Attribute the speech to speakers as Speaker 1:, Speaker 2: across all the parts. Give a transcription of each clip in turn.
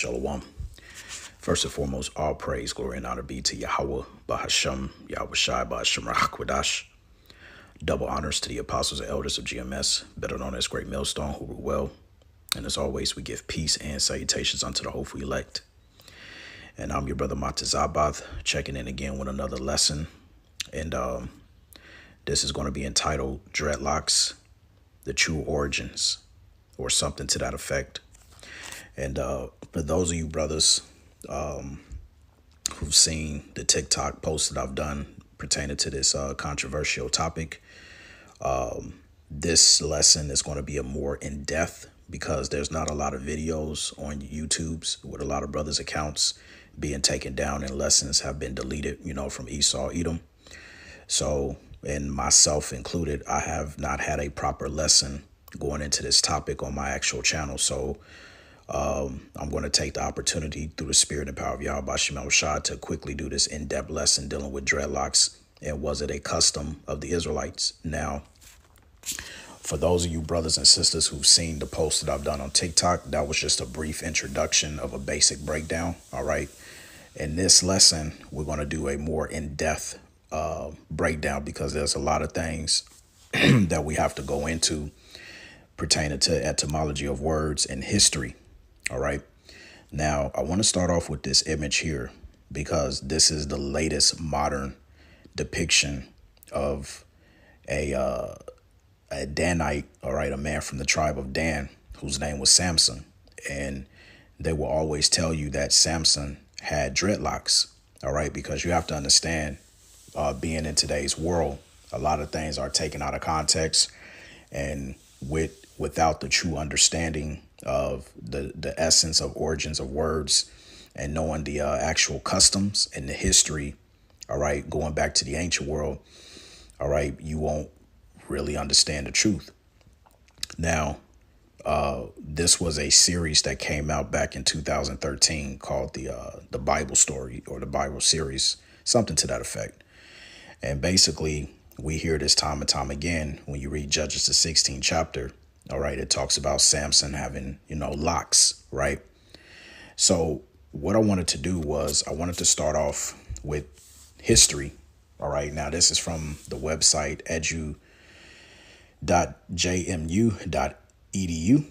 Speaker 1: Shalom. First and foremost, all praise, glory, and honor be to Yahweh, Bahasham, Yahweh Shai, Bahasham Rahakwadash. Double honors to the apostles and elders of GMS, better known as Great Millstone, who rule well. And as always, we give peace and salutations unto the hopeful elect. And I'm your brother Matazabath, checking in again with another lesson. And this is going to be entitled Dreadlocks, the True Origins, or something to that effect. And for those of you brothers who've seen the TikTok posts that I've done pertaining to this controversial topic, this lesson is going to be a more in-depth because there's not a lot of videos on YouTube's with a lot of brothers' accounts being taken down and lessons have been deleted, from Esau, Edom. So, and myself included, I have not had a proper lesson going into this topic on my actual channel. So I'm going to take the opportunity through the spirit and power of Yahweh Shemel Shah to quickly do this in-depth lesson dealing with dreadlocks and was it a custom of the Israelites. Now, for those of you brothers and sisters who've seen the post that I've done on TikTok, that was just a brief introduction of a basic breakdown. All right. In this lesson, we're going to do a more in-depth breakdown because there's a lot of things that we have to go into pertaining to etymology of words and history. All right. Now, I want to start off with this image here because this is the latest modern depiction of a Danite. All right. A man from the tribe of Dan whose name was Samson. And they will always tell you that Samson had dreadlocks. All right. Because you have to understand, being in today's world, a lot of things are taken out of context and without the true understanding of the essence of origins of words and knowing the actual customs and the history, all right, going back to the ancient world, all right, you won't really understand the truth. Now, this was a series that came out back in 2013 called the Bible Story or the Bible series, something to that effect. And basically, we hear this time and time again when you read Judges, the 16th chapter. All right. It talks about Samson having, locks. Right. So what I wanted to do was I wanted to start off with history. All right. Now, this is from the website edu.jmu.edu.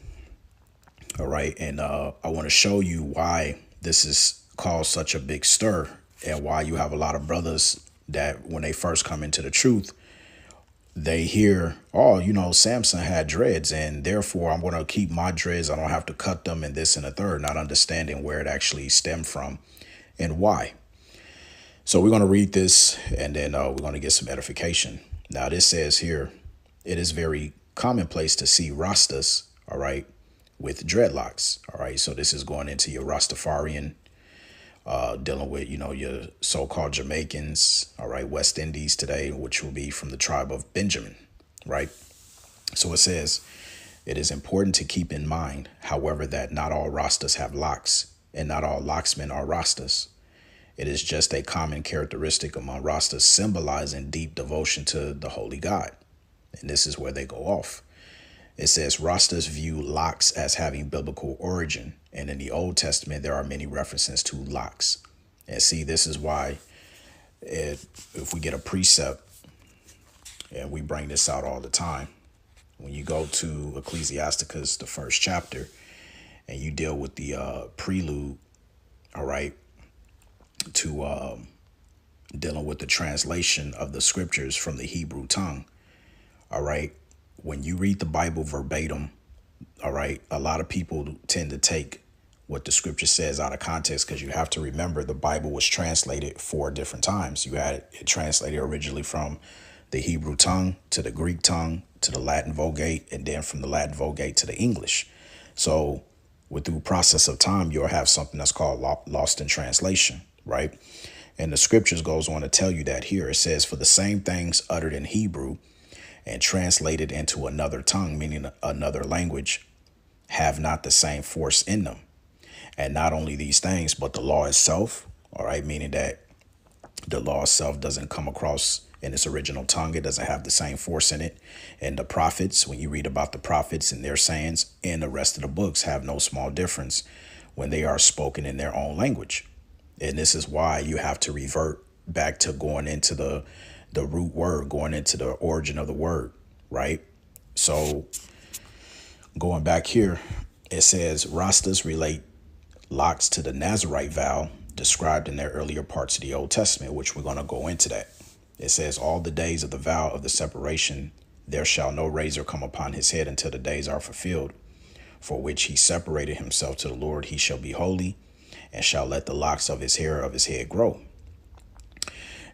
Speaker 1: All right. And I want to show you why this is caused such a big stir and why you have a lot of brothers that when they first come into the truth, they hear, oh, Samson had dreads and therefore I'm going to keep my dreads. I don't have to cut them and this and the third, not understanding where it actually stemmed from and why. So we're going to read this and then we're going to get some edification. Now, this says here, it is very commonplace to see Rastas, all right, with dreadlocks. All right. So this is going into your Rastafarian, dealing with, your so-called Jamaicans, all right, West Indies today, which will be from the tribe of Benjamin, right? So it says, it is important to keep in mind, however, that not all Rastas have locks and not all locksmen are Rastas. It is just a common characteristic among Rastas symbolizing deep devotion to the holy God. And this is where they go off. It says Rastas view locks as having biblical origin. And in the Old Testament, there are many references to locks. And see, this is why if we get a precept, and we bring this out all the time, when you go to Ecclesiasticus, the first chapter, and you deal with the prelude, all right, to dealing with the translation of the scriptures from the Hebrew tongue, all right, when you read the Bible verbatim, all right, a lot of people tend to take what the scripture says out of context because you have to remember the Bible was translated 4 different times. You had it translated originally from the Hebrew tongue to the Greek tongue to the Latin Vulgate and then from the Latin Vulgate to the English. So with the process of time, you'll have something that's called lost in translation, right? And the scriptures goes on to tell you that here. It says, for the same things uttered in Hebrew and translated into another tongue, meaning another language, have not the same force in them. And not only these things, but the law itself, all right, meaning that the law itself doesn't come across in its original tongue. It doesn't have the same force in it. And the prophets, when you read about the prophets and their sayings and the rest of the books have no small difference when they are spoken in their own language. And this is why you have to revert back to going into the root word, going into the origin of the word, right? So going back here, it says Rastas relate locks to the Nazarite vow described in their earlier parts of the Old Testament, which we're going to go into that. It says, all the days of the vow of the separation, there shall no razor come upon his head until the days are fulfilled, for which he separated himself to the Lord. He shall be holy and shall let the locks of his hair of his head grow.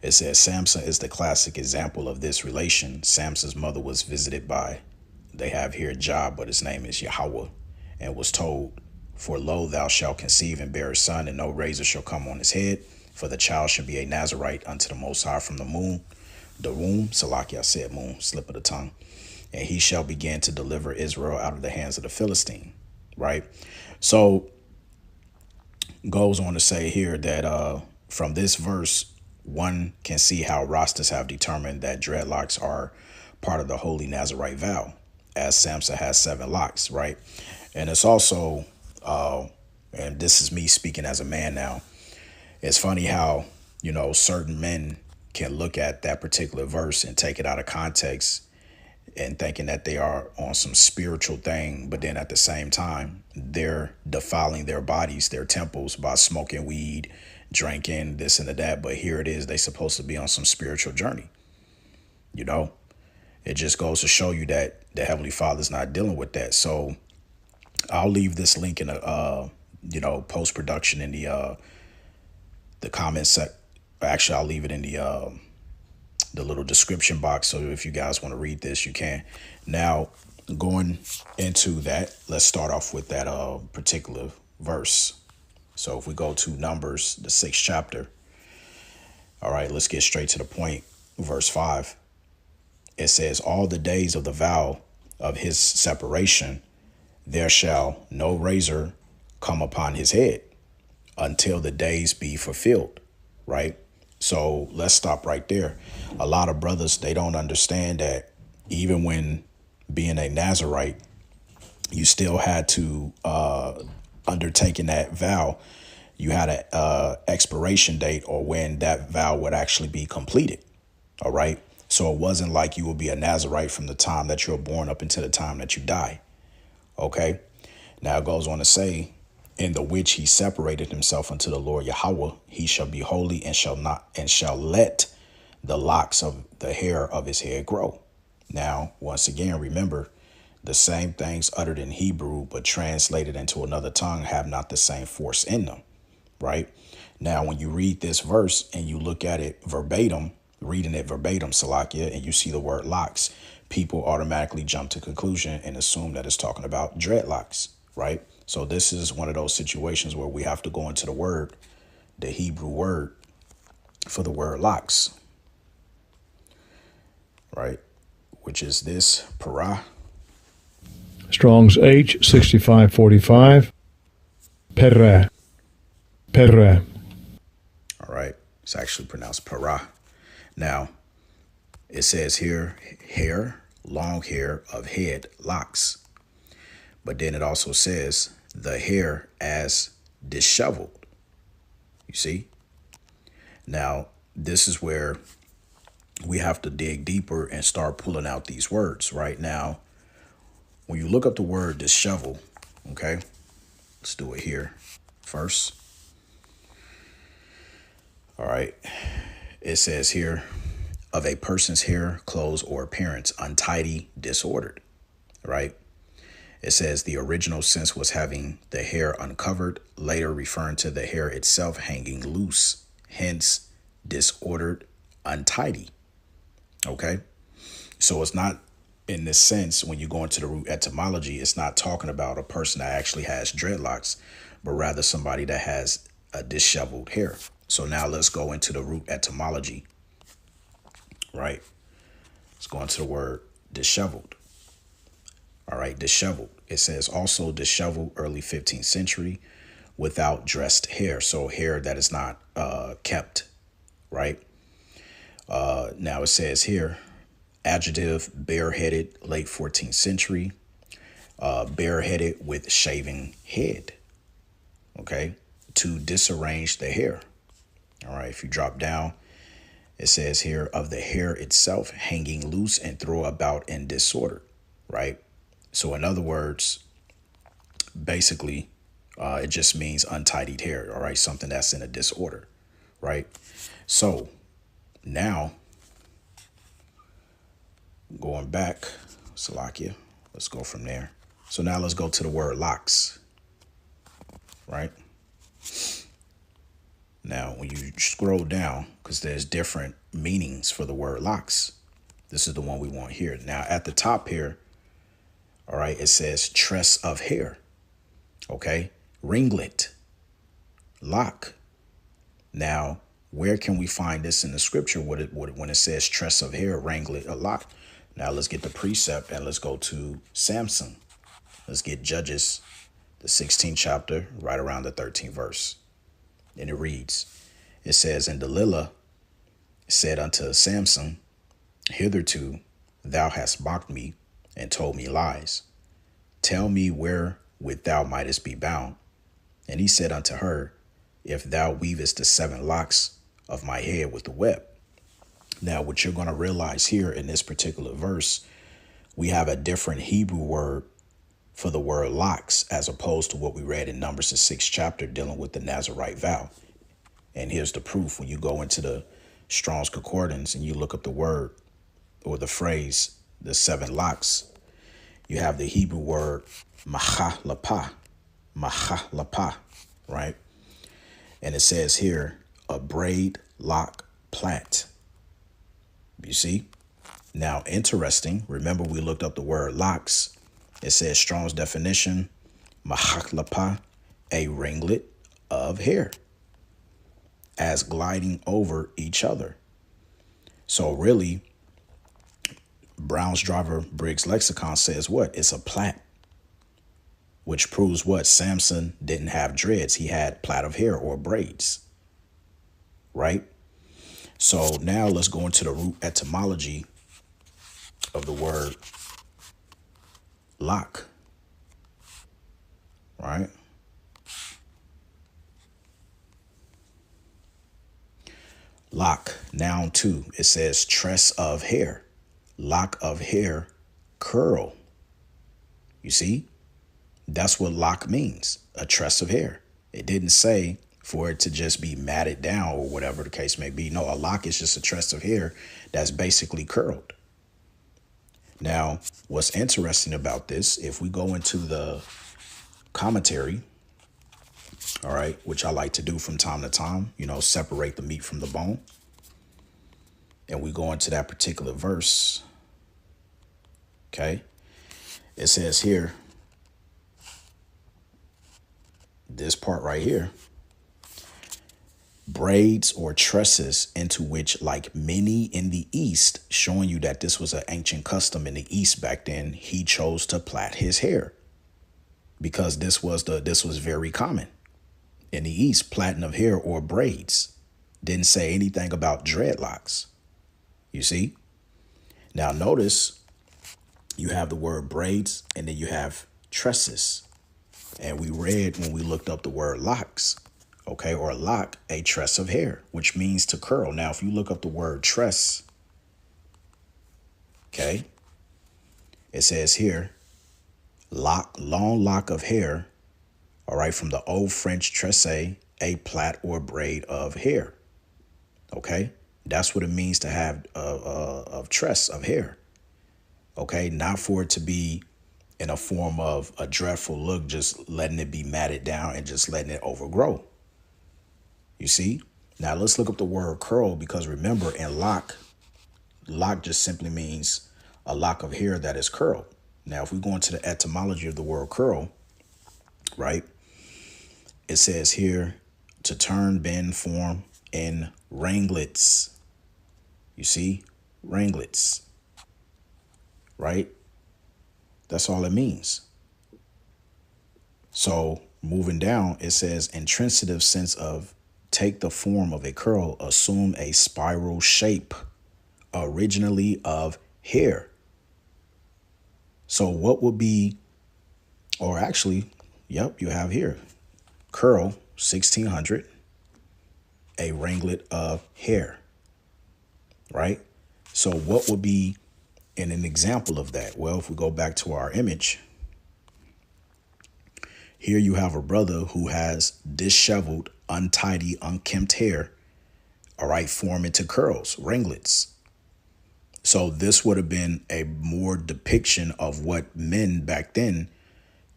Speaker 1: It says Samson is the classic example of this relation. Samson's mother was visited by, they have here Job, but his name is Yahweh, and was told, for lo, thou shalt conceive and bear a son, and no razor shall come on his head, for the child shall be a Nazarite unto the Most High from the womb, Salaki, I said moon, slip of the tongue, and he shall begin to deliver Israel out of the hands of the Philistine, right? So goes on to say here that from this verse, one can see how Rastas have determined that dreadlocks are part of the holy Nazarite vow, as Samson has 7 locks, right? And it's also, and this is me speaking as a man now, it's funny how, you know, certain men can look at that particular verse and take it out of context and thinking that they are on some spiritual thing, but then at the same time, they're defiling their bodies, their temples, by smoking weed, drinking, this and that. But here it is, they supposed to be on some spiritual journey. You know, it just goes to show you that the Heavenly Father's not dealing with that. So I'll leave this link in a, post-production in the comment sec. Actually, I'll leave it in the little description box. So if you guys want to read this, you can. Now, going into that, let's start off with that particular verse. So if we go to Numbers, the 6th chapter. All right, let's get straight to the point. Verse 5. It says, all the days of the vow of his separation, there shall no razor come upon his head until the days be fulfilled. Right? So let's stop right there. A lot of brothers, they don't understand that even when being a Nazarite, you still had to undertaking that vow. You had a expiration date or when that vow would actually be completed. All right. So it wasn't like you would be a Nazarite from the time that you're born up until the time that you die. OK, now it goes on to say, in the which he separated himself unto the Lord Yahweh, he shall be holy and shall let the locks of the hair of his head grow. Now, once again, remember, the same things uttered in Hebrew, but translated into another tongue have not the same force in them. Right now, when you read this verse and you look at it verbatim, reading it verbatim, Salakia, and you see the word locks, people automatically jump to conclusion and assume that it's talking about dreadlocks. Right. So this is one of those situations where we have to go into the word, the Hebrew word for the word locks. Right. Which is this parah.
Speaker 2: Strong's H 6545. Perah. Perah.
Speaker 1: All right. It's actually pronounced parah. Now, it says here, hair, long hair of head, locks. But then it also says the hair as disheveled. You see? Now, this is where we have to dig deeper and start pulling out these words. Right now, when you look up the word disheveled, okay, let's do it here first. All right. It says here, of a person's hair, clothes, or appearance, untidy, disordered. Right. It says the original sense was having the hair uncovered, later referring to the hair itself hanging loose, hence disordered, untidy. OK, so it's not in this sense, when you go into the root etymology, it's not talking about a person that actually has dreadlocks, but rather somebody that has a disheveled hair. So now let's go into the root etymology. Right. Let's go into the word disheveled. All right, disheveled. It says also disheveled, early 15th century, without dressed hair. So hair that is not kept. Right. Now it says here, adjective, bareheaded, late 14th century, bareheaded with shaving head. okay, to disarrange the hair. All right, if you drop down, it says here of the hair itself hanging loose and throw about in disorder, right? So in other words, basically, it just means untidied hair, all right? Something that's in a disorder, right? So now, going back, Salakia, let's go from there. So now let's go to the word locks, right? Now, when you scroll down, because there's different meanings for the word locks, this is the one we want here. Now, at the top here, all right, it says tress of hair, okay? Ringlet, lock. Now, where can we find this in the scripture when it says tress of hair, ringlet, a lock? Now, let's get the precept and let's go to Samson. Let's get Judges, the 16th chapter, right around the 13th verse. And it reads, it says, and Delilah said unto Samson, hitherto thou hast mocked me and told me lies. Tell me wherewith thou mightest be bound. And he said unto her, if thou weavest the 7 locks of my head with the web. Now, what you're going to realize here in this particular verse, we have a different Hebrew word for the word locks, as opposed to what we read in Numbers, the 6th chapter, dealing with the Nazirite vow. And here's the proof. When you go into the Strong's Concordance and you look up the word or the phrase, the 7 locks, you have the Hebrew word mahalapa, right? And it says here, a braid, lock, plait. You see? Now, interesting. Remember, we looked up the word locks. It says Strong's definition, mahalapa, a ringlet of hair, as gliding over each other. So really, Brown's Driver Briggs Lexicon says what? It's a plait, which proves what? Samson didn't have dreads. He had plait of hair or braids, right? So now let's go into the root etymology of the word lock, right? Lock, noun 2, it says tress of hair, lock of hair, curl. You see? That's what lock means, a tress of hair. It didn't say for it to just be matted down or whatever the case may be. No, a lock is just a tress of hair that's basically curled. Now, what's interesting about this, if we go into the commentary, all right, which I like to do from time to time, you know, separate the meat from the bone. And we go into that particular verse. Okay. It says here, this part right here, braids or tresses into which, like many in the East, showing you that this was an ancient custom in the East back then, he chose to plait his hair because this was very common. In the East, plaiting of hair or braids. Didn't say anything about dreadlocks. You see? Now notice you have the word braids and then you have tresses. And we read when we looked up the word locks, okay, or lock, a tress of hair, which means to curl. Now, if you look up the word tress, okay, it says here, lock, long lock of hair. All right, from the old French tresse, a plait or braid of hair. Okay, that's what it means to have a tress of hair. Okay, not for it to be in a form of a dreadful look, just letting it be matted down and just letting it overgrow. You see? Now let's look up the word curl, because remember, in lock just simply means a lock of hair that is curled. Now, if we go into the etymology of the word curl, right? It says here to turn, bend, form in ringlets. You see? Ringlets. Right? That's all it means. So moving down, it says intransitive sense of take the form of a curl, assume a spiral shape, originally of hair. So what would be, or actually, yep, you have here. curl, 1600, a ringlet of hair, right? So what would be an example of that? Well, if we go back to our image, here you have a brother who has disheveled, untidy, unkempt hair, all right, form into curls, ringlets. So this would have been a more depiction of what men back then,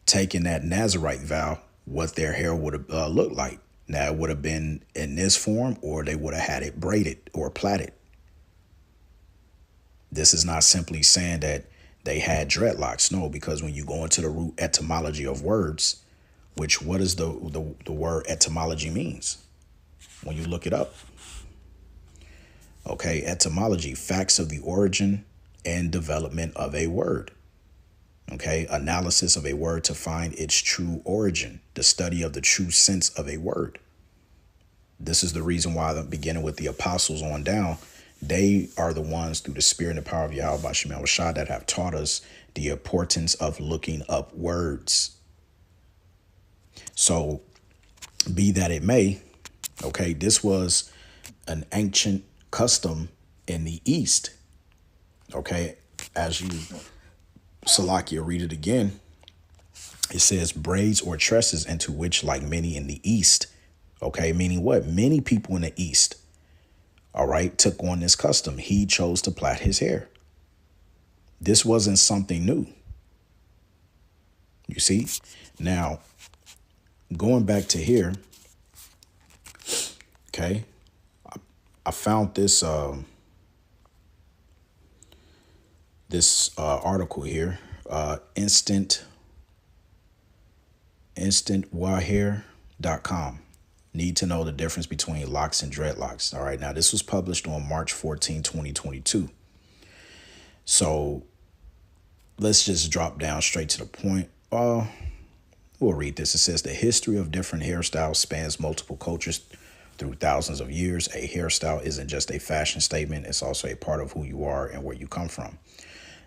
Speaker 1: taking that Nazarite vow, what their hair would have looked like. Now, it would have been in this form, or they would have had it braided or plaited. This is not simply saying that they had dreadlocks. No, because when you go into the root etymology of words, which what does the word etymology means? When you look it up. Okay, etymology, facts of the origin and development of a word. Okay, analysis of a word to find its true origin, the study of the true sense of a word. This is the reason why, beginning with the apostles on down, they are the ones through the spirit and the power of Yahweh Shem Shah that have taught us the importance of looking up words. So, be that it may, okay, this was an ancient custom in the East. Okay, as you, Salakia, read it again, it says braids or tresses, into which, like many in the East, okay, meaning what? Many people in the East, all right, took on this custom. He chose to plait his hair. This wasn't something new. You see? Now, going back to here, okay, I found this article here, instantwahhair.com. Need to know the difference between locks and dreadlocks. All right, now this was published on March 14, 2022. So let's just drop down straight to the point. We'll read this. It says the history of different hairstyles spans multiple cultures through thousands of years. A hairstyle isn't just a fashion statement. It's also a part of who you are and where you come from.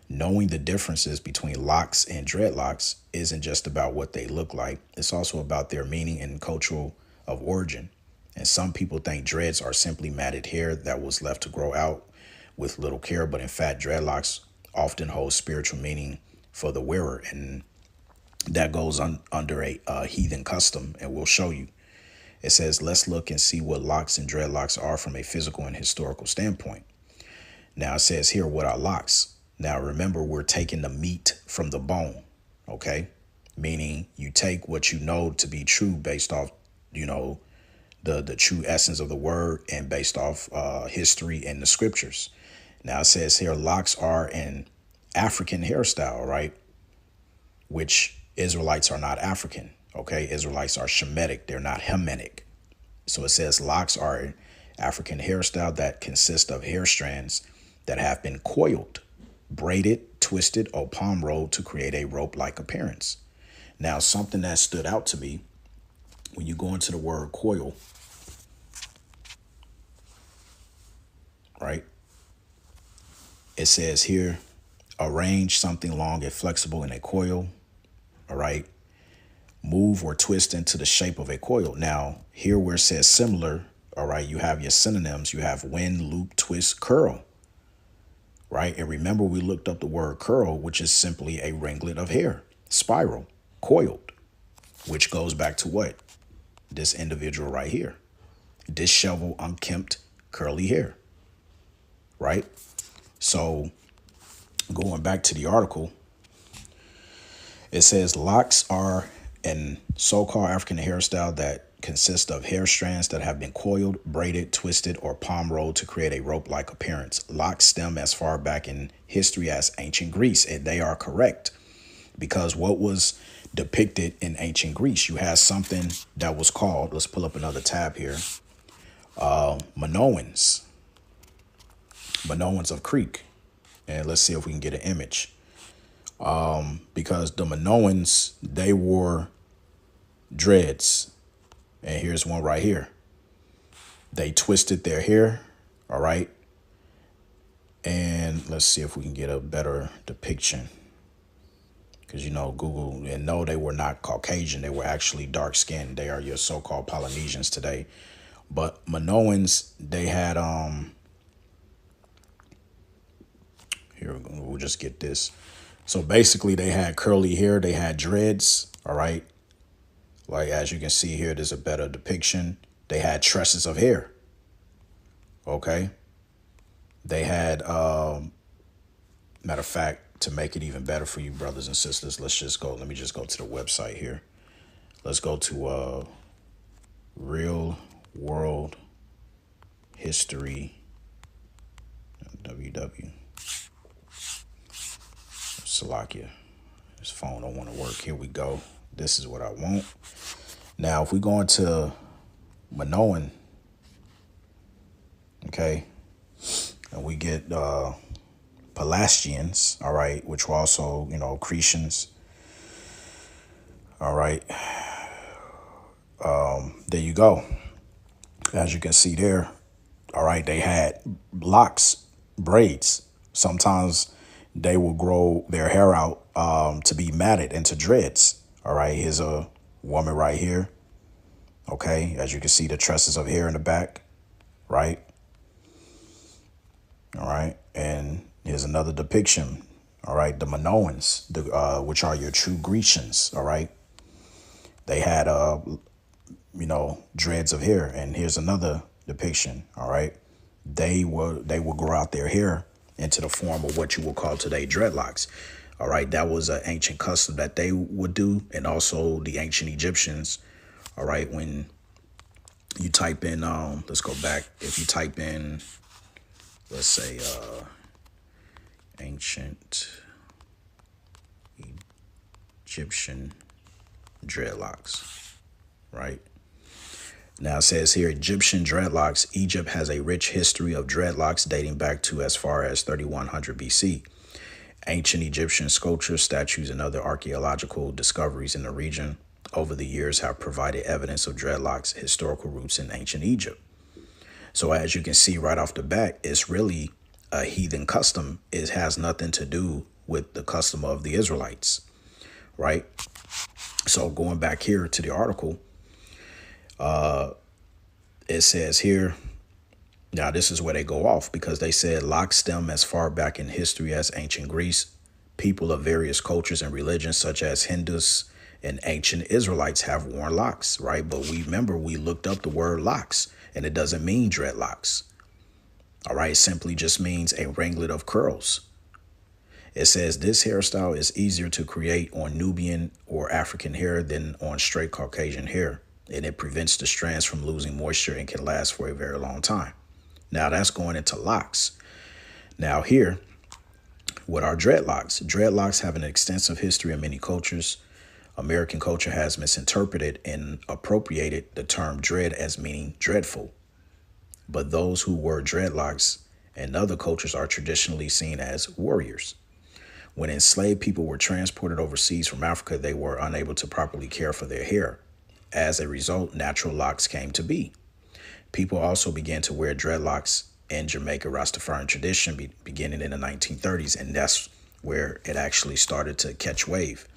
Speaker 1: Knowing the differences between locks and dreadlocks isn't just about what they look like. It's also about their meaning and cultural of origin. And some people think dreads are simply matted hair that was left to grow out with little care. But in fact, dreadlocks often hold spiritual meaning for the wearer. And that goes under a heathen custom. And we'll show you. It says, let's look and see what locks and dreadlocks are from a physical and historical standpoint. Now it says here, what are locks? Now, remember, we're taking the meat from the bone, okay? Meaning you take what you know to be true based off, you know, the true essence of the word and based off history and the scriptures. Now, it says here, locks are an African hairstyle, right? Which Israelites are not African, okay? Israelites are Shemitic. They're not Hamitic. So it says locks are an African hairstyle that consists of hair strands that have been coiled, braided, twisted, or palm rolled to create a rope-like appearance. Now, something that stood out to me, when you go into the word coil, right? It says here, arrange something long and flexible in a coil, all right? Move or twist into the shape of a coil. Now, here where it says similar, all right, you have your synonyms. You have wind, loop, twist, curl. Right? And remember, we looked up the word curl, which is simply a ringlet of hair, spiral, coiled, which goes back to what? This individual right here, disheveled, unkempt, curly hair, right? So going back to the article, it says locks are an so-called African hairstyle that consists of hair strands that have been coiled, braided, twisted, or palm rolled to create a rope-like appearance. Locks stem as far back in history as ancient Greece, and they are correct, because what was depicted in ancient Greece, you had something that was called, let's pull up another tab here, Minoans of Crete, and let's see if we can get an image, because the Minoans, they wore dreads. And here's one right here. They twisted their hair, all right? And let's see if we can get a better depiction. Because, you know, Google, and no, they were not Caucasian. They were actually dark skinned. They are your so-called Polynesians today. But Minoans, they had, here, we'll just get this. So basically they had curly hair. They had dreads. All right. Like, as you can see here, there's a better depiction. They had tresses of hair. Okay. They had, matter of fact, to make it even better for you brothers and sisters, let me just go to the website here. Let's go to Real World History, WW. Salakia. This phone don't want to work. Here we go. This is what I want. Now, if we go into Minoan, okay, and we get Pelasgians, all right, which were also, you know, Cretians, all right. There you go. As you can see there, all right, they had locks, braids. Sometimes they will grow their hair out to be matted into dreads. All right, here's a woman right here. Okay, as you can see, the tresses of hair in the back, right? All right, and here's another depiction. All right, the Minoans, which are your true Grecians. All right, they had you know, dreads of hair, and here's another depiction. All right, they would grow out their hair into the form of what you will call today dreadlocks. All right, that was an ancient custom that they would do, and also the ancient Egyptians. All right, when you type in, let's go back. If you type in, let's say, ancient Egyptian dreadlocks, right? Now it says here, Egyptian dreadlocks. Egypt has a rich history of dreadlocks dating back to as far as 3100 BC. Ancient Egyptian sculptures, statues, and other archaeological discoveries in the region over the years have provided evidence of dreadlocks' historical roots in ancient Egypt. So as you can see right off the bat, it's really a heathen custom. It has nothing to do with the custom of the Israelites, right? So going back here to the article, it says here, now this is where they go off, because they said locks stem as far back in history as ancient Greece. People of various cultures and religions, such as Hindus and ancient Israelites, have worn locks, right? But we remember we looked up the word locks, and it doesn't mean dreadlocks. All right, it simply just means a ringlet of curls. It says this hairstyle is easier to create on Nubian or African hair than on straight Caucasian hair, and it prevents the strands from losing moisture and can last for a very long time. Now that's going into locks. Now here, what are dreadlocks? Dreadlocks have an extensive history in many cultures. American culture has misinterpreted and appropriated the term dread as meaning dreadful. But those who wore dreadlocks in other cultures are traditionally seen as warriors. When enslaved people were transported overseas from Africa, they were unable to properly care for their hair. As a result, natural locks came to be. People also began to wear dreadlocks in Jamaica Rastafarian tradition beginning in the 1930s, and that's where it actually started to catch wave.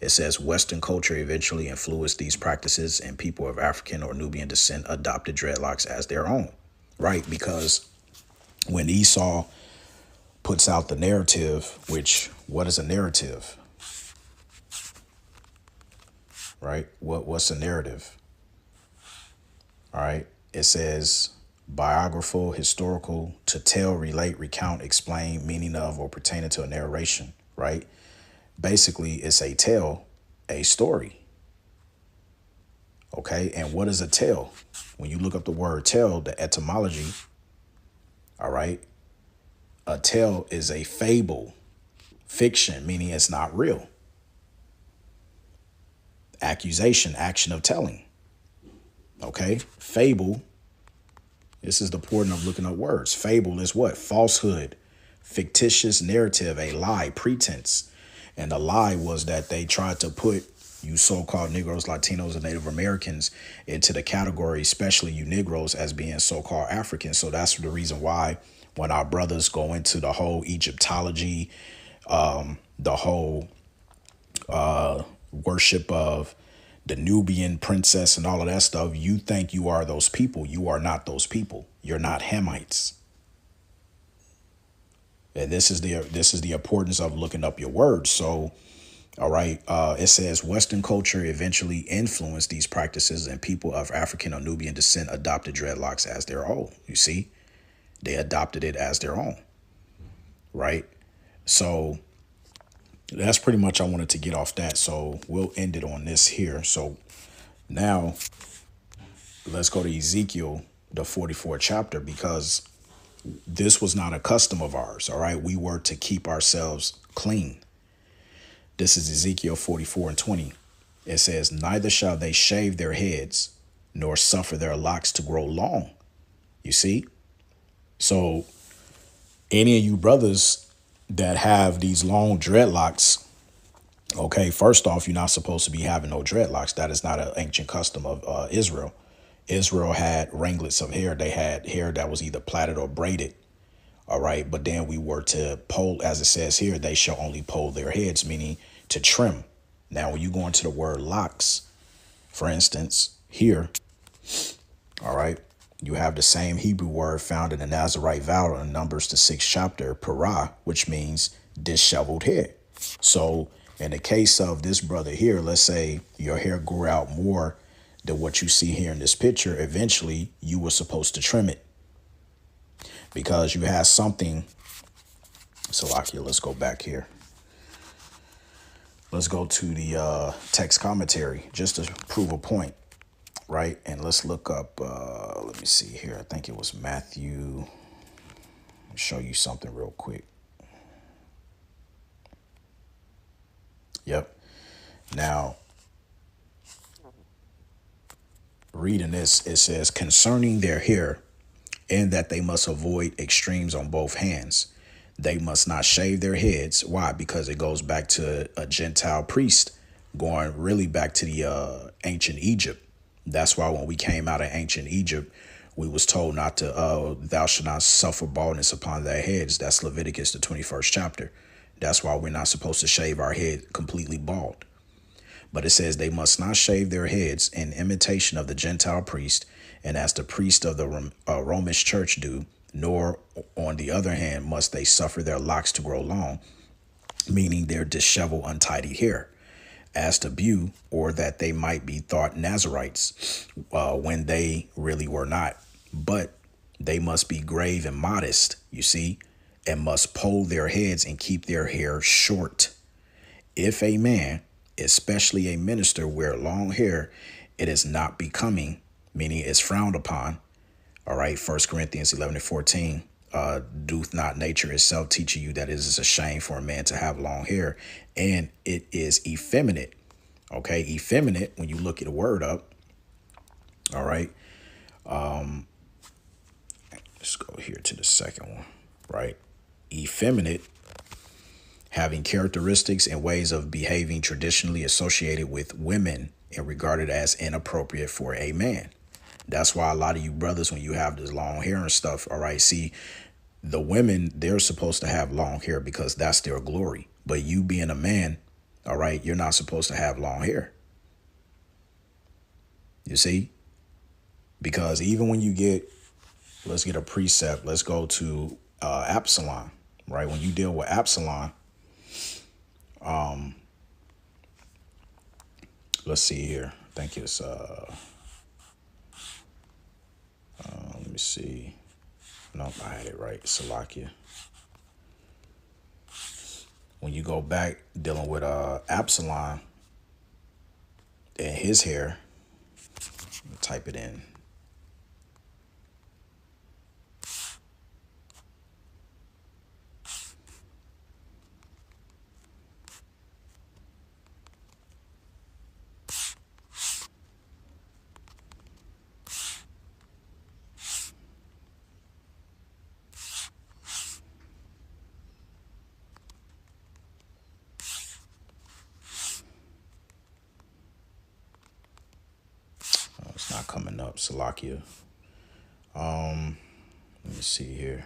Speaker 1: It says Western culture eventually influenced these practices, and people of African or Nubian descent adopted dreadlocks as their own, right? Because when Esau puts out the narrative, which, what is a narrative? Right? What's a narrative? All right. It says biographical, historical, to tell, relate, recount, explain, meaning of, or pertaining to a narration, right? Basically, it's a tale, a story. Okay. And what is a tale? When you look up the word tale, the etymology, all right, a tale is a fable, fiction, meaning it's not real. Accusation, action of telling. Okay. Fable. This is the point of looking up words. Fable is what? Falsehood, fictitious narrative, a lie, pretense. And the lie was that they tried to put you so-called Negroes, Latinos, and Native Americans into the category, especially you Negroes, as being so-called Africans. So that's the reason why when our brothers go into the whole Egyptology, the whole worship of the Nubian princess and all of that stuff, you think you are those people. You are not those people. You're not Hamites. And this is the importance of looking up your words. So, all right, it says Western culture eventually influenced these practices, and people of African or Nubian descent adopted dreadlocks as their own. You see, they adopted it as their own, right? So that's pretty much I wanted to get off that. So we'll end it on this here. So now let's go to Ezekiel, the 44th chapter, because this was not a custom of ours. All right. We were to keep ourselves clean. This is Ezekiel 44 and 20. It says, neither shall they shave their heads, nor suffer their locks to grow long. You see? So any of you brothers that have these long dreadlocks, okay, first off, you're not supposed to be having no dreadlocks. That is not an ancient custom of Israel. Israel had ringlets of hair. They had hair that was either plaited or braided. All right. But then we were to poll, as it says here, they shall only poll their heads, meaning to trim. Now, when you go into the word locks, for instance, here, all right, you have the same Hebrew word found in the Nazarite vow in Numbers, the 6th chapter, parah, which means disheveled head. So in the case of this brother here, let's say your hair grew out more than what you see here in this picture. Eventually, you were supposed to trim it because you had something. Salakia, let's go back here. Let's go to the text commentary just to prove a point, right? And let's look up, let me see here. I think it was Matthew. I'll show you something real quick. Yep. Now, reading this, it says, concerning their hair, and that they must avoid extremes on both hands. They must not shave their heads. Why? Because it goes back to a Gentile priest, going really back to the ancient Egypt. That's why when we came out of ancient Egypt, we was told not to, thou shalt not suffer baldness upon their heads. That's Leviticus, the 21st chapter. That's why we're not supposed to shave our head completely bald. But it says they must not shave their heads in imitation of the Gentile priest, and as the priest of the Romish church do, nor on the other hand must they suffer their locks to grow long, meaning their disheveled, untidy hair, as to view, or that they might be thought Nazarites when they really were not. But they must be grave and modest, you see, and must poll their heads and keep their hair short. If a man, especially a minister, wear long hair, it is not becoming, meaning it's frowned upon. All right, 1 Corinthians 11 and 14. Doth not nature itself teaching you that it is a shame for a man to have long hair, and it is effeminate. Okay, effeminate, when you look at the word up. All right. Let's go here to the second one. Right. Effeminate, having characteristics and ways of behaving traditionally associated with women and regarded as inappropriate for a man. That's why a lot of you brothers, when you have this long hair and stuff, all right, see, the women, they're supposed to have long hair because that's their glory. But you being a man, all right, you're not supposed to have long hair. You see? Because even when you get, let's get a precept, let's go to Absalom, right? When you deal with Absalom, let's see here. I think it's, let me see. Nope, I had it right. Salakia. When you go back dealing with Absalom and his hair, type it in. It's not coming up. Salakia. Let me see here.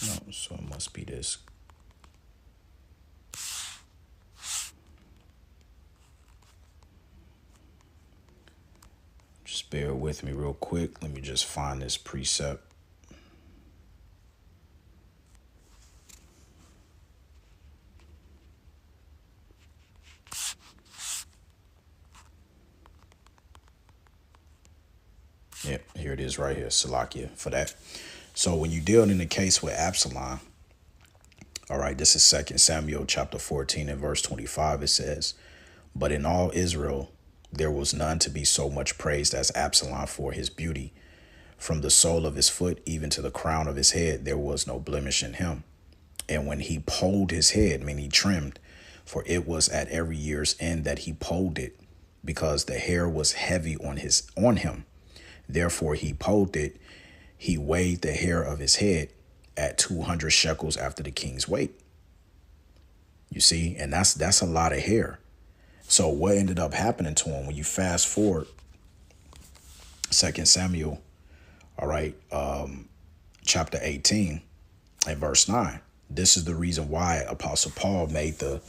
Speaker 1: No, so it must be this. bear with me real quick. Let me just find this precept. Yep, here it is right here, Salakia, for that. So when you deal in the case with Absalom, all right, this is 2 Samuel chapter 14 and verse 25. It says, "But in all Israel there was none to be so much praised as Absalom for his beauty. From the sole of his foot even to the crown of his head, there was no blemish in him. And when he polled his head, meaning he trimmed, for it was at every year's end that he polled it, because the hair was heavy on him. Therefore he polled it. He weighed the hair of his head at 200 shekels after the king's weight." You see, and that's a lot of hair. So what ended up happening to him when you fast forward 2 Samuel, all right, chapter 18 and verse 9. This is the reason why Apostle Paul made the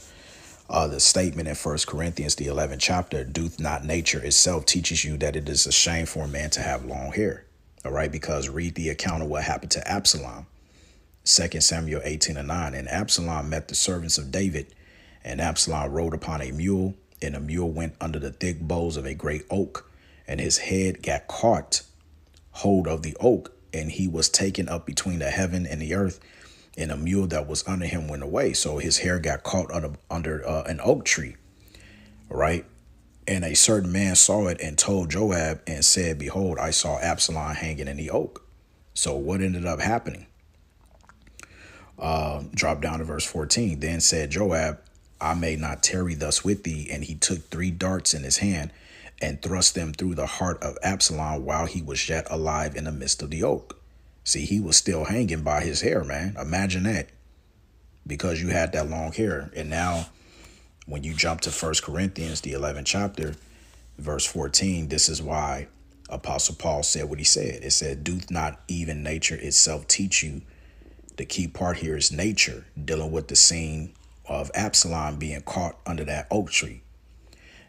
Speaker 1: statement in 1 Corinthians, the 11th chapter, "Doth not nature itself teaches you that it is a shame for a man to have long hair?" All right, because read the account of what happened to Absalom. 2 Samuel 18 and 9. "And Absalom met the servants of David, and Absalom rode upon a mule, and the mule went under the thick boughs of a great oak, and his head got caught hold of the oak, and he was taken up between the heaven and the earth, and a mule that was under him went away." So his hair got caught under an oak tree, right? "And a certain man saw it and told Joab and said, Behold, I saw Absalom hanging in the oak." So what ended up happening? Drop down to verse 14. "Then said Joab, I may not tarry thus with thee. And he took 3 darts in his hand and thrust them through the heart of Absalom while he was yet alive in the midst of the oak." See, he was still hanging by his hair, man. Imagine that, because you had that long hair. And now when you jump to 1 Corinthians, the 11th chapter, verse 14, this is why Apostle Paul said what he said. It said, "Doth not even nature itself teach you?" The key part here is nature, dealing with the scene of Absalom being caught under that oak tree.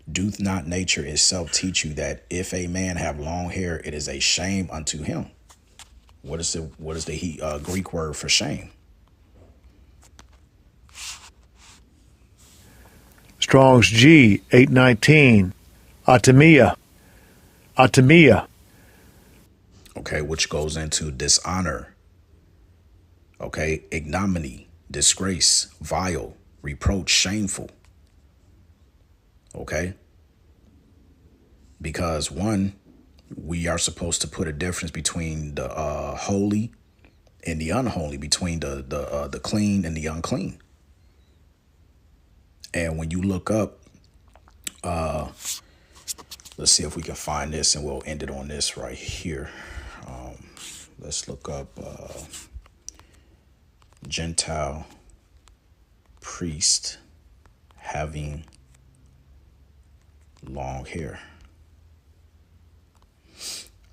Speaker 1: "Doth not nature itself teach you that if a man have long hair, it is a shame unto him?" What is the Greek word for shame?
Speaker 2: Strong's G 819. Atamia. Atamia.
Speaker 1: Okay, which goes into dishonor. Okay, ignominy, disgrace, vile, reproach, shameful. Okay, because one, we are supposed to put a difference between the holy and the unholy, between the clean and the unclean. And when you look up, let's see if we can find this, and we'll end it on this right here. Let's look up Gentile priest having long hair.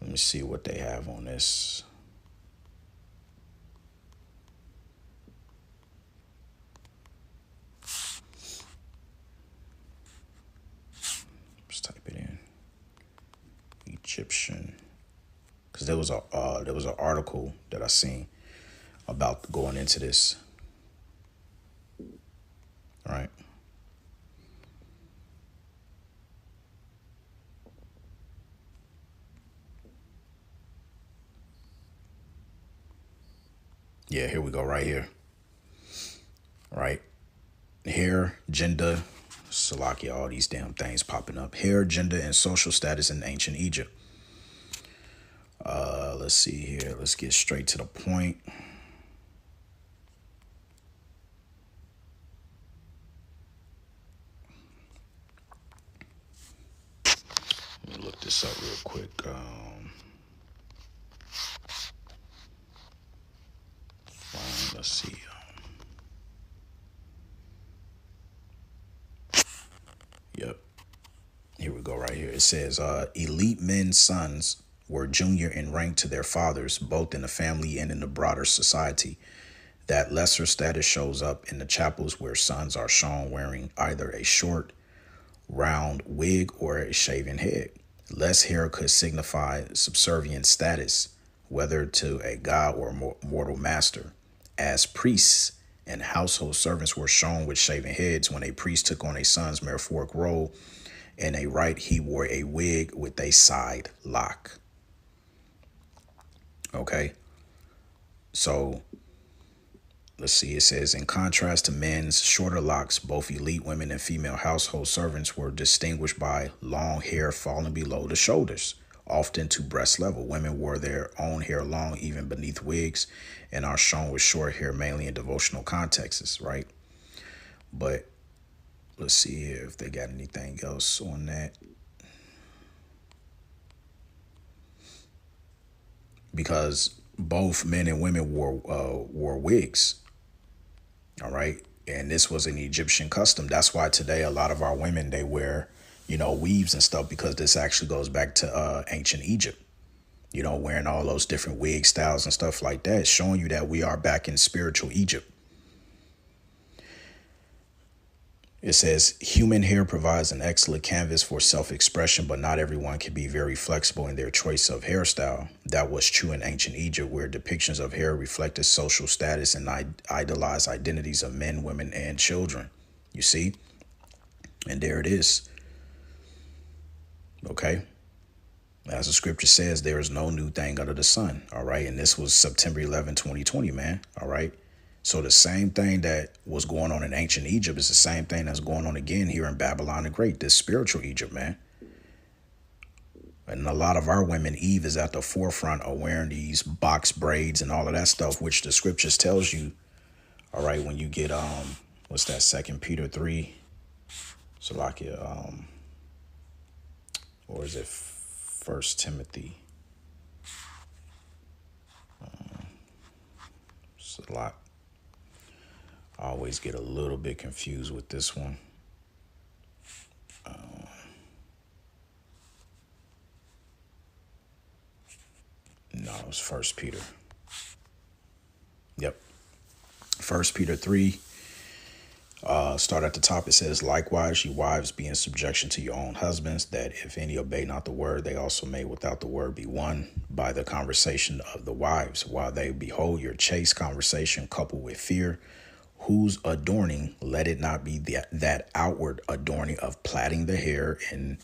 Speaker 1: Let me see what they have on this. Let's type it in. Egyptian, because there was an article that I seen about going into this. All right. Yeah, here we go, right here. Right. Hair, gender, Salakia, all these damn things popping up. Hair, gender, and social status in ancient Egypt. Let's see here. Let's get straight to the point. Let me look this up real quick. Let's see. Yep. Here we go right here. It says, elite men's sons were junior in rank to their fathers, both in the family and in the broader society. That lesser status shows up in the chapels where sons are shown wearing either a short, round wig or a shaven head. Less hair could signify subservient status, whether to a god or mortal master. As priests and household servants were shown with shaven heads, when a priest took on a son's metaphoric role in a rite, he wore a wig with a side lock. Okay, so let's see. It says, in contrast to men's shorter locks, both elite women and female household servants were distinguished by long hair falling below the shoulders, often to breast level. Women wore their own hair long, even beneath wigs, and are shown with short hair mainly in devotional contexts, right? But let's see here if they got anything else on that. Because both men and women wore wigs. All right. And this was an Egyptian custom. That's why today a lot of our women, they wear, weaves and stuff, because this actually goes back to ancient Egypt, wearing all those different wig styles and stuff like that, showing you that we are back in spiritual Egypt. It says, human hair provides an excellent canvas for self-expression, but not everyone can be very flexible in their choice of hairstyle. That was true in ancient Egypt, where depictions of hair reflected social status and idolized identities of men, women, and children. You see? And there it is. Okay? As the scripture says, there is no new thing under the sun. All right? And this was September 11, 2020, man. All right? So the same thing that was going on in ancient Egypt is the same thing that's going on again here in Babylon the Great, this spiritual Egypt, man. And a lot of our women, Eve is at the forefront of wearing these box braids and all of that stuff, which the scriptures tells you, all right, when you get, what's that, 2 Peter 3, Salakia, or is it 1 Timothy? It's a lot. I always get a little bit confused with this one. No, it was 1 Peter. Yep. 1 Peter 3. Start at the top. It says, likewise, you wives, be in subjection to your own husbands, that if any obey not the word, they also may without the word be won by the conversation of the wives, while they behold your chaste conversation coupled with fear, whose adorning, let it not be that outward adorning of plaiting the hair and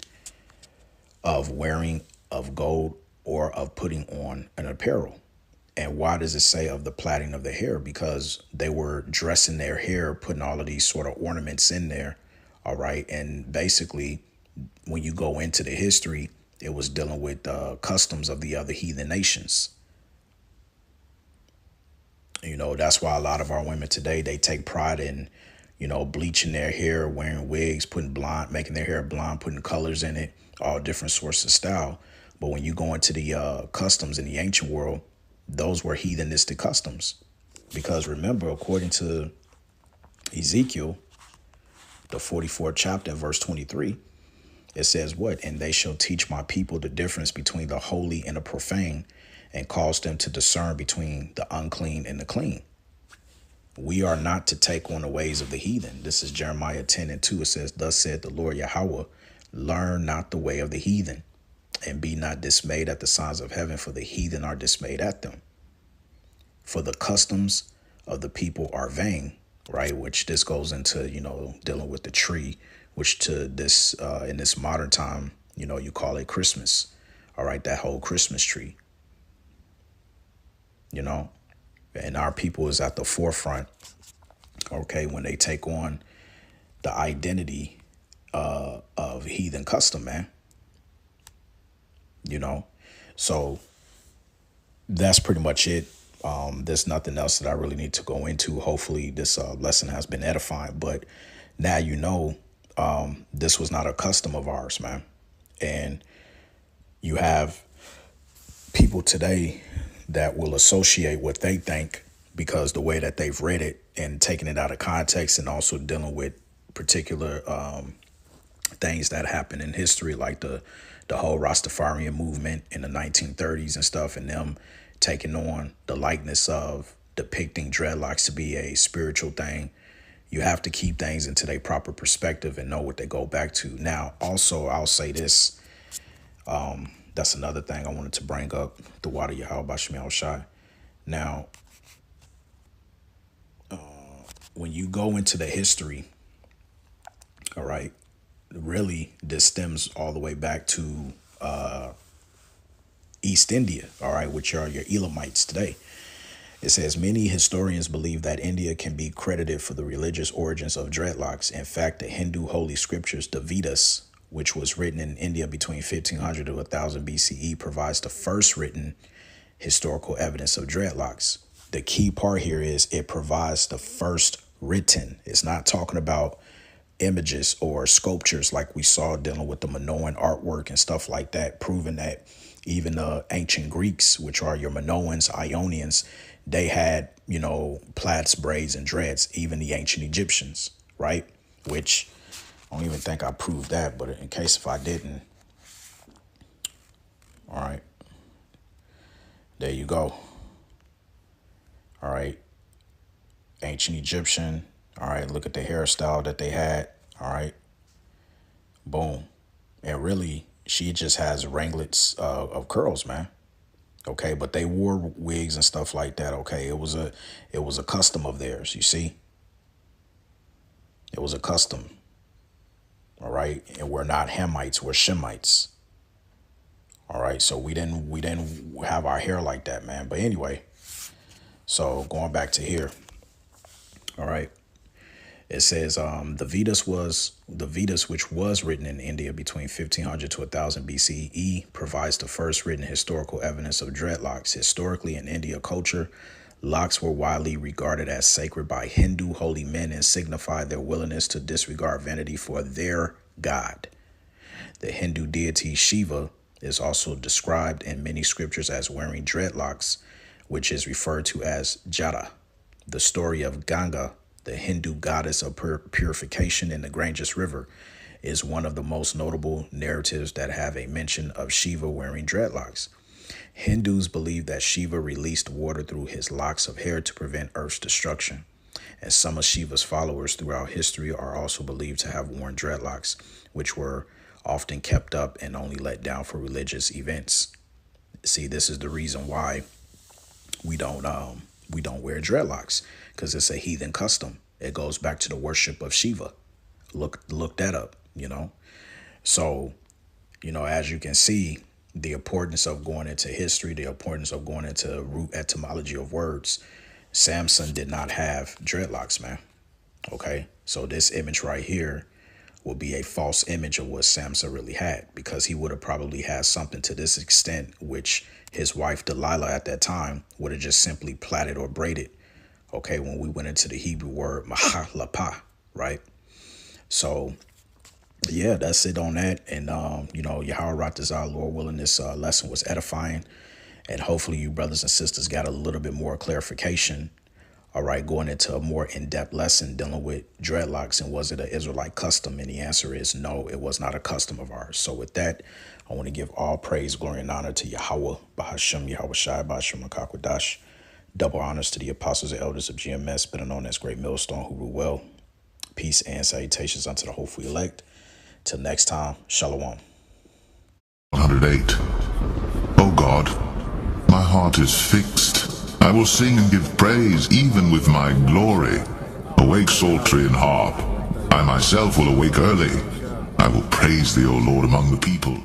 Speaker 1: of wearing of gold or of putting on an apparel. And why does it say of the plaiting of the hair? Because they were dressing their hair, putting all of these sort of ornaments in there. All right. And basically, when you go into the history, it was dealing with customs of the other heathen nations. That's why a lot of our women today, they take pride in, bleaching their hair, wearing wigs, making their hair blonde, putting colors in it, all different sorts of style. But when you go into the customs in the ancient world, those were heathenistic customs. Because remember, according to Ezekiel, the 44th chapter, verse 23, it says what? And they shall teach my people the difference between the holy and the profane, and cause them to discern between the unclean and the clean. We are not to take on the ways of the heathen. This is Jeremiah 10:2. It says, thus said the Lord Yahweh, learn not the way of the heathen, and be not dismayed at the signs of heaven, for the heathen are dismayed at them. For the customs of the people are vain, right? Which this goes into, dealing with the tree, which to this, in this modern time, you call it Christmas. All right, that whole Christmas tree. And our people is at the forefront, okay, when they take on the identity of heathen custom, man. So that's pretty much it. There's nothing else that I really need to go into. Hopefully this lesson has been edifying, but now this was not a custom of ours, man. And you have people today that will associate what they think, because the way that they've read it and taken it out of context, and also dealing with particular things that happened in history, like the whole Rastafarian movement in the 1930s and stuff, and them taking on the likeness of depicting dreadlocks to be a spiritual thing. You have to keep things into their proper perspective and know what they go back to. Now, also, I'll say this. That's another thing I wanted to bring up, the water Yahweh Bashmiel Shai. Now, when you go into the history, all right, really this stems all the way back to East India, all right, which are your Elamites today. It says many historians believe that India can be credited for the religious origins of dreadlocks. In fact, the Hindu holy scriptures, the Vedas, which was written in India between 1500 to 1000 BCE, provides the first written historical evidence of dreadlocks. The key part here is it provides the first written. It's not talking about images or sculptures like we saw dealing with the Minoan artwork and stuff like that, proving that even the ancient Greeks, which are your Minoans, Ionians, they had, plaits, braids, and dreads, even the ancient Egyptians, right? Which I don't even think I proved that, but in case if I didn't, all right, there you go. All right, ancient Egyptian. All right, look at the hairstyle that they had. All right, boom. And really, she just has ringlets of curls, man. Okay, but they wore wigs and stuff like that. Okay, it was a custom of theirs. You see, it was a custom. All right, and we're not Hamites, we're Shemites. All right, so we didn't have our hair like that, man. But anyway, so going back to here. All right. It says the Vedas, which was written in India between 1500 to 1000 BCE, provides the first written historical evidence of dreadlocks. Historically, in India culture, locks were widely regarded as sacred by Hindu holy men and signified their willingness to disregard vanity for their god. The Hindu deity Shiva is also described in many scriptures as wearing dreadlocks, which is referred to as Jada. The story of Ganga, the Hindu goddess of purification in the Ganges River, is one of the most notable narratives that have a mention of Shiva wearing dreadlocks. Hindus believe that Shiva released water through his locks of hair to prevent Earth's destruction. And some of Shiva's followers throughout history are also believed to have worn dreadlocks, which were often kept up and only let down for religious events. See, this is the reason why we don't wear dreadlocks, because it's a heathen custom. It goes back to the worship of Shiva. Look that up, So, as you can see, the importance of going into history, the importance of going into root etymology of words. Samson did not have dreadlocks, man. Okay, so this image right here will be a false image of what Samson really had, because he would have probably had something to this extent, which his wife Delilah at that time would have just simply plaited or braided. Okay, when we went into the Hebrew word mahalapa, right? So yeah, that's it on that. And Yahweh Ratazah, Lord willing, this lesson was edifying, and hopefully you brothers and sisters got a little bit more clarification. All right, going into a more in-depth lesson dealing with dreadlocks, and was it an Israelite custom? And the answer is no, it was not a custom of ours. So with that, I want to give all praise, glory, and honor to Yahweh, Bahashem, Yahweh Shai, Bahashem, Makakwadash. Double honors to the apostles and elders of GMS, better known as Great Millstone, who rule well. Peace and salutations unto the hopeful elect. Till next time, Shalom.
Speaker 3: 108. O God, my heart is fixed. I will sing and give praise even with my glory. Awake, psaltery and harp. I myself will awake early. I will praise thee, O Lord, among the people.